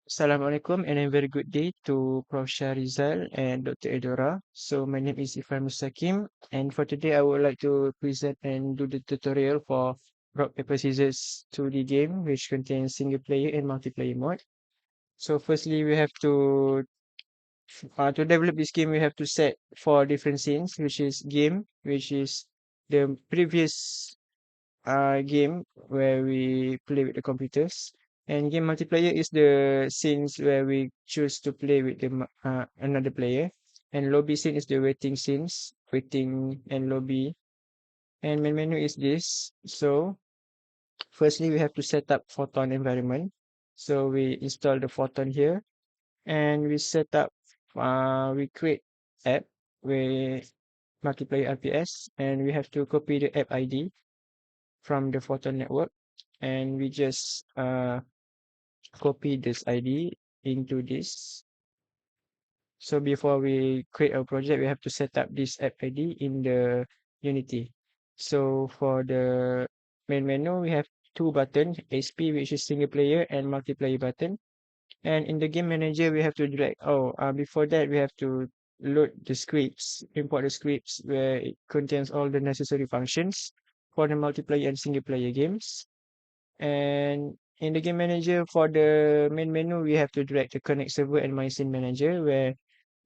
Assalamualaikum and a very good day to Prof. Rizal and Dr. Edora. So my name is IRFAN Mustaqim, and for today I would like to present and do the tutorial for Rock Paper Scissors 2D game which contains single player and multiplayer mode. So firstly we have to develop this game we have to set 4 different scenes, which is game, which is the previous game where we play with the computers. And game multiplayer is the scenes where we choose to play with another player. And lobby scene is the waiting scenes, waiting and lobby. And main menu is this. So firstly, we have to set up Photon environment. So we install the Photon here, and we set up. We create app with multiplayer RPS, and we have to copy the app ID from the Photon network, and we just copy this ID into this. So before we create our project, we have to set up this app ID in the Unity. So for the main menu, we have two buttons, SP, which is single player, and multiplayer button. And in the game manager, we have to drag. Before that, we have to load the scripts, import the scripts where it contains all the necessary functions for the multiplayer and single player games. And in the game manager, for the main menu, we have to drag the connect server and my scene manager, where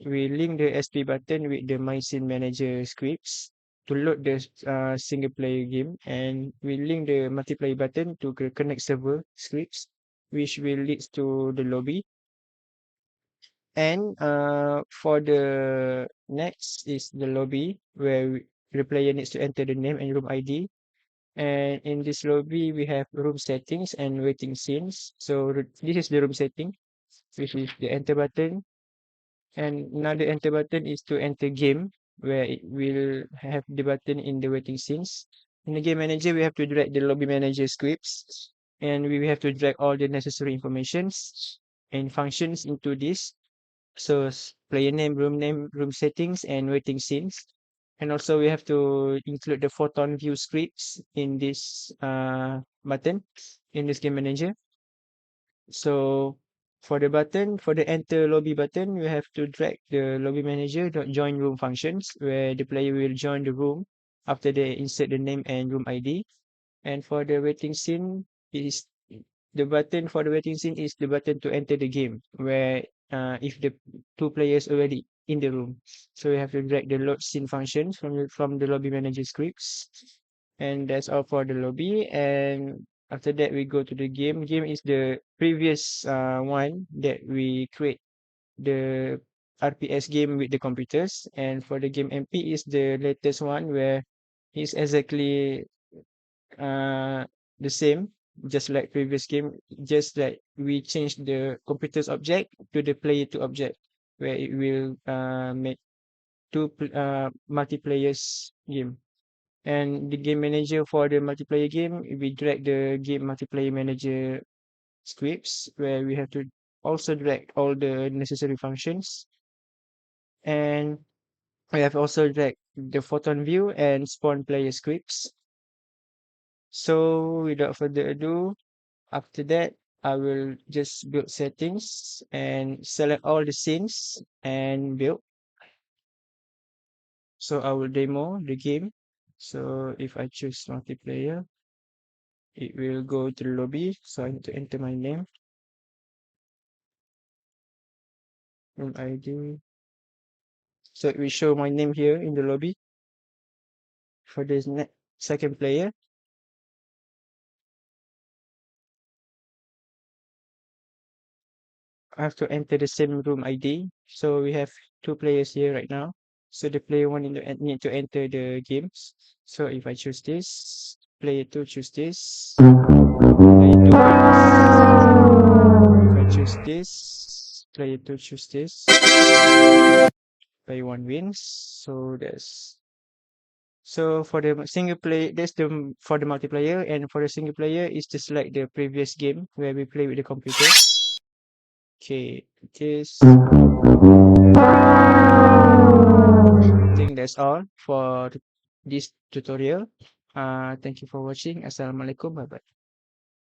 we link the SP button with the my scene manager scripts to load the single player game, and we link the multiplayer button to the connect server scripts, which will lead to the lobby. And for the next is the lobby, where the player needs to enter the name and room ID. And in this lobby, we have room settings and waiting scenes. So this is the room setting, which is the enter button. And another enter button is to enter game, where it will have the button in the waiting scenes. In the game manager, we have to drag the lobby manager scripts, and we have to drag all the necessary informations and functions into this. So player name, room settings, and waiting scenes. And also we have to include the photon view scripts in this button in this game manager. So for the button, for the enter lobby button, we have to drag the lobby manager join room functions, where the player will join the room after they insert the name and room ID. And for the waiting scene, is the button for the waiting scene is the button to enter the game, where if the two players already in the room. So we have to drag the load scene functions from the lobby manager scripts. And that's all for the lobby. And after that, we go to the game. Game is the previous one that we create, the RPS game with the computers. And for the game MP is the latest one, where it's exactly uh the same, just like previous game, just like we change the computer's object to the player to object, where it will make multiplayers game. And the game manager for the multiplayer game, we drag the game multiplayer manager scripts, where we have to also drag all the necessary functions. And we have also drag the photon view and spawn player scripts. So without further ado, after that, I will just build settings and select all the scenes and build. So I will demo the game. So if I choose multiplayer, it will go to the lobby. So I need to enter my name, room ID. So it will show my name here in the lobby. For this second player, I have to enter the same room ID. So we have two players here right now. So the player one need to enter the games. So if I choose this, player two choose this, player two wins. If I choose this, player two choose this, player one wins. So for the single player, that's the for the multiplayer, and for the single player is just like the previous game where we play with the computer. Okay, this. I think that's all for this tutorial. Thank you for watching. Assalamualaikum. Bye bye.